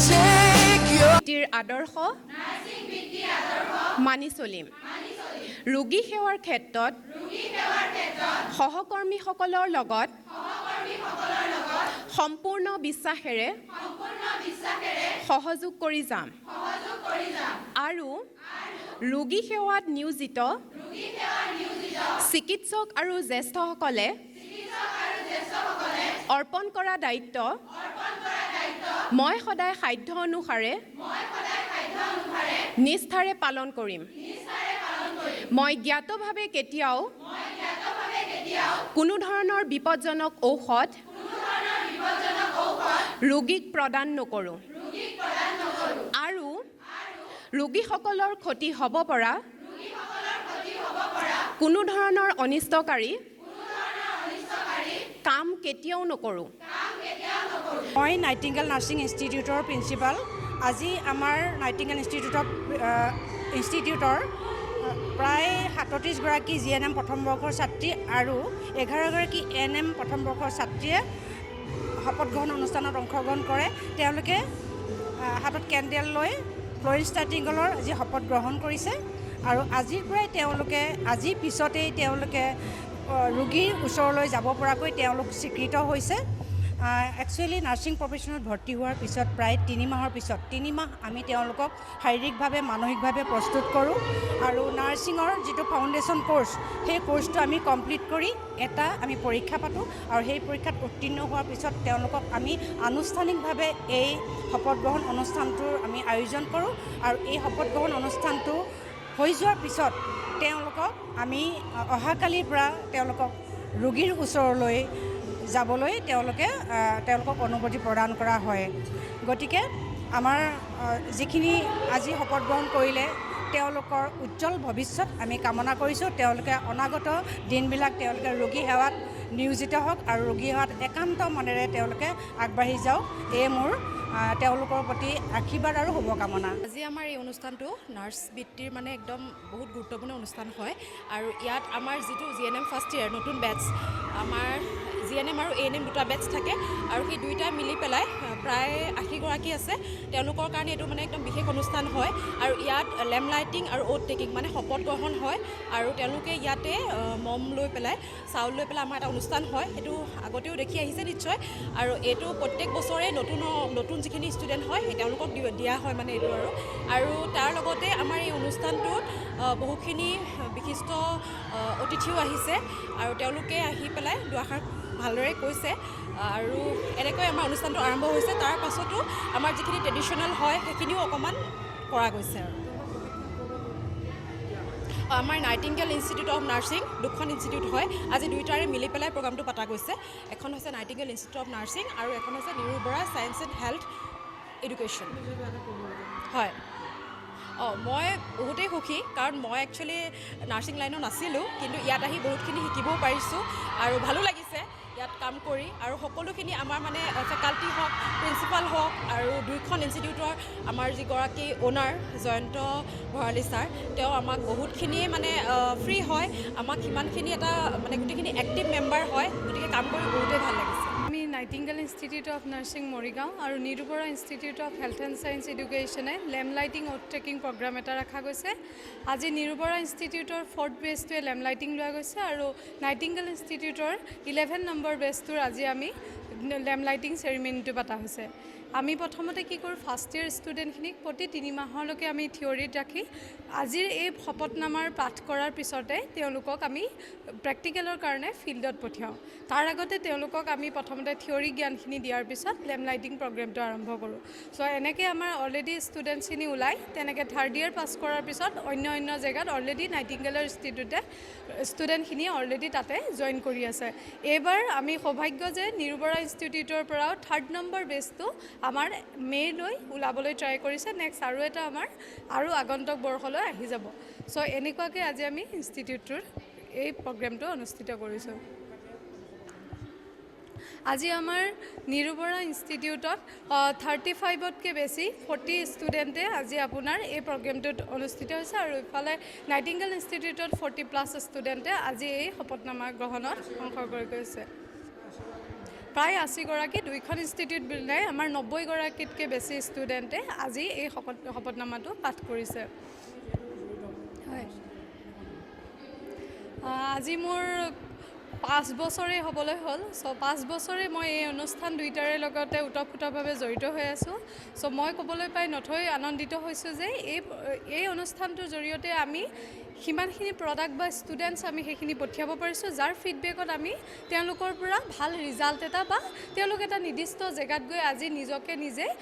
বৃত্তিৰ আদৰ্শ মানি চলিম। ৰোগী সেৱাৰ ক্ষেত্ৰত সহকৰ্মীসকলৰ লগত সম্পূৰ্ণ বিশ্বাসেৰে সহযোগ কৰি যাম আৰু ৰোগী সেৱাত নিয়োজিত চিকিৎসক আৰু জ্যেষ্ঠসকলে অৰ্পণ কৰা দায়িত্ব মই সদায় সাধ্য অনুসাৰে নিষ্ঠাৰে পালন কৰিম। মই জ্ঞাতভাৱে কেতিয়াও কোনো ধৰণৰ বিপদজনক ঔষধ ৰোগীক প্ৰদান নকৰোঁ আৰু ৰোগীসকলৰ ক্ষতি হ'ব পৰা কোনো ধৰণৰ অনিষ্টকাৰী কাম কেতিয়াও নকৰোঁ। মই নাইটিংগেল নাৰ্ছিং ইনষ্টিটিউটৰ প্ৰিন্সিপাল। আজি আমাৰ নাইটিংগেল ইনষ্টিটিউটৰ প্ৰায় 37গৰাকী GNM প্ৰথম বৰ্ষৰ ছাত্ৰী আৰু 11গৰাকী ANM প্ৰথম বৰ্ষৰ ছাত্ৰীয়ে শপত গ্ৰহণ অনুষ্ঠানত অংশগ্ৰহণ কৰে। তেওঁলোকে হাতত কেণ্ডেল লৈ ফ্ল'ৰিন ষ্টাৰ্টিংগলৰ আজি শপত গ্ৰহণ কৰিছে আৰু আজিৰ পৰাই আজিৰ পিছতেই তেওঁলোকে ৰোগীৰ ওচৰলৈ যাব পৰাকৈ তেওঁলোক স্বীকৃত হৈছে। একচুৱেলি নাৰ্ছিং প্ৰফেশ্যনত ভৰ্তি হোৱাৰ পিছত প্ৰায় 3 মাহৰ পিছত 3 মাহ আমি তেওঁলোকক শাৰীৰিকভাৱে মানসিকভাৱে প্ৰস্তুত কৰোঁ আৰু নাৰ্ছিঙৰ যিটো ফাউণ্ডেশ্যন কোৰ্চ সেই কোৰ্চটো আমি কমপ্লিট কৰি আমি পৰীক্ষা পাতোঁ আৰু সেই পৰীক্ষাত উত্তীৰ্ণ হোৱাৰ পিছত তেওঁলোকক আমি আনুষ্ঠানিকভাৱে এই শপত গ্ৰহণ অনুষ্ঠানটোৰ আমি আয়োজন কৰোঁ আৰু এই শপত গ্ৰহণ অনুষ্ঠানটো হৈ যোৱাৰ পিছত তেওঁলোকক আমি অহাকালিৰ পৰা তেওঁলোকক ৰোগীৰ ওচৰলৈ যাবলৈ তেওঁলোকক অনুমতি প্ৰদান কৰা হয়। গতিকে আমাৰ যিখিনি আজি শপত গ্ৰহণ কৰিলে তেওঁলোকৰ উজ্জ্বল ভৱিষ্যত আমি কামনা কৰিছোঁ। তেওঁলোকে অনাগত দিনবিলাক তেওঁলোকে ৰোগী সেৱাত নিয়োজিত হওক আৰু ৰোগী সেৱাত একান্ত মনেৰে তেওঁলোকে আগবাঢ়ি যাওক। এয়ে মোৰ তেওঁলোকৰ প্ৰতি আশীৰ্বাদ আৰু শুভকামনা। আজি আমাৰ এই অনুষ্ঠানটো নাৰ্ছ বৃত্তিৰ মানে একদম বহুত গুৰুত্বপূৰ্ণ অনুষ্ঠান হয় আৰু ইয়াত আমাৰ যিটো GNM ফাৰ্ষ্ট ইয়েৰ নতুন বেটছ, আমাৰ GNM আৰু ANM দুটা বেটছ থাকে আৰু সেই দুইটাই মিলি পেলাই প্ৰায় 80গৰাকী আছে। তেওঁলোকৰ কাৰণে এইটো মানে একদম বিশেষ অনুষ্ঠান হয় আৰু ইয়াত লেম্প লাইটিং আৰু অ'ট টেকিং মানে শপত গ্ৰহণ হয় আৰু তেওঁলোকে ইয়াতে মম লৈ পেলাই চাউল লৈ পেলাই আমাৰ এটা অনুষ্ঠান হয়। সেইটো আগতেও দেখি আহিছে নিশ্চয় আৰু এইটো প্ৰত্যেক বছৰে নতুন যিখিনি ষ্টুডেণ্ট হয় সেই তেওঁলোকক দিয়া হয় মানে এইটো আৰু তাৰ লগতে আমাৰ এই অনুষ্ঠানটোত বহুখিনি বিশিষ্ট অতিথিও আহিছে আৰু তেওঁলোকে আহি পেলাই দুআষাৰ ভালদৰে কৈছে আৰু এনেকৈ আমাৰ অনুষ্ঠানটো আৰম্ভ হৈছে। তাৰ পাছতো আমাৰ যিখিনি ট্ৰেডিশ্যনেল হয় সেইখিনিও অকণমান কৰা গৈছে আৰু আমাৰ নাইটিংগেল ইনষ্টিটিউট অফ নাৰ্ছিং দুখন ইনষ্টিটিউট হয়। আজি দুইটাৰে মিলি পেলাই প্ৰগ্ৰামটো পতা গৈছে। এখন হৈছে নাইটিংগেল ইনষ্টিটিউট অফ নাৰ্ছিং আৰু এখন হৈছে Niru Bora science and health education. হয়, মই বহুতেই সুখী কাৰণ মই একচুৱেলি নাৰ্ছিং লাইনত নাছিলোঁ, কিন্তু ইয়াত আহি বহুতখিনি শিকিবও পাৰিছোঁ আৰু ভালো লাগিছে ইয়াত কাম কৰি আৰু সকলোখিনি আমাৰ মানে ফেকাল্টি হওক প্ৰিন্সিপাল হওক আৰু দুইখন ইনষ্টিটিউটৰ আমাৰ যিগৰাকী অ'নাৰ জয়ন্ত ভৰালী ছাৰ, তেওঁ আমাক বহুতখিনিয়ে মানে ফ্ৰী হয়, আমাক সিমানখিনি এটা মানে গোটেইখিনি এক্টিভ মেম্বাৰ হয়। গতিকে কাম কৰি বহুতেই ভাল লাগিছে। আমি Nightingale Institute of Nursing Morigaon আৰু Niru Bora Institute of Health and Science এডুকেশ্যনে lamp lighting oath taking programme এটা ৰখা গৈছে। আজি নিৰু বৰা ইনষ্টিটিউটৰ 4th বেচটোৱে লেম্প লাইটিং লোৱা গৈছে আৰু নাইটিংগেল ইনষ্টিটিউটৰ 11 নম্বৰ বেচটোৰ আজি আমি লেম্প লাইটিং চেৰিমনিটো পতা হৈছে। আমি প্ৰথমতে কি কৰোঁ, ফাৰ্ষ্ট ইয়েৰ ষ্টুডেণ্টখিনিক প্ৰতি 3 মাহলৈকে আমি থিয়ৰীত ৰাখি আজিৰ এই শপতনামাৰ পাঠ কৰাৰ পিছতে তেওঁলোকক আমি প্ৰেক্টিকেলৰ কাৰণে ফিল্ডত পঠিয়াওঁ। তাৰ আগতে তেওঁলোকক আমি প্ৰথমতে থিয়ৰী জ্ঞানখিনি দিয়াৰ পিছত লেম্প লাইটিং প্ৰগ্ৰেমটো আৰম্ভ কৰোঁ। চ' এনেকৈ আমাৰ অলৰেডি ষ্টুডেণ্টছখিনি ওলাই তেনেকৈ 3rd ইয়েৰ পাছ কৰাৰ পিছত অন্য জেগাত অলৰেডি নাইটিংগেলৰ ইনষ্টিটিউটে ষ্টুডেণ্টখিনি অলৰেডি তাতে জইন কৰি আছে। এইবাৰ আমি সৌভাগ্য যে নিৰু বৰা ইনষ্টিটিউটৰ পৰাও 3rd নম্বৰ বেচটো আমাৰ মে'লৈ ওলাবলৈ ট্ৰাই কৰিছে। নেক্সট আৰু এটা আমাৰ আৰু আগন্তুক বৰ্ষলৈ আহি যাব। চ' এনেকুৱাকৈ আজি আমি ইনষ্টিটিউটটোৰ এই প্ৰগ্ৰেমটো অনুষ্ঠিত কৰিছোঁ। আজি আমাৰ নিৰু বৰা ইনষ্টিটিউটত 35তকৈ বেছি 40 ষ্টুডেণ্টে আজি আপোনাৰ এই প্ৰগ্ৰেমটোত অনুষ্ঠিত হৈছে আৰু ইফালে নাইটিংগেল ইনষ্টিটিউটত 40+ ষ্টুডেণ্টে আজি এই শপতনামা গ্ৰহণত অংশগ্ৰহণ কৰিছে। প্ৰায় 80গৰাকী, 2খন ইনষ্টিটিউট মিলাই আমাৰ 90গৰাকীতকৈ বেছি ষ্টুডেণ্টে আজি এই শপতনামাটো পাঠ কৰিছে। হয়, আজি মোৰ 5 বছৰেই হ'বলৈ হ'ল। চ' 5 বছৰে মই এই অনুষ্ঠান দুইটাৰে লগতে ওতঃপ্ৰোতভাৱে জড়িত হৈ আছোঁ। চ' মই ক'বলৈ পাই নথৈ আনন্দিত হৈছোঁ যে এই অনুষ্ঠানটোৰ জৰিয়তে আমি সিমানখিনি প্ৰডাক্ট বা ষ্টুডেণ্টছ আমি সেইখিনি পঠিয়াব পাৰিছোঁ, যাৰ ফিডবেকত আমি তেওঁলোকৰ পৰা ভাল ৰিজাল্ট এটা বা তেওঁলোক এটা নিৰ্দিষ্ট জেগাত গৈ আজি নিজকে নিজে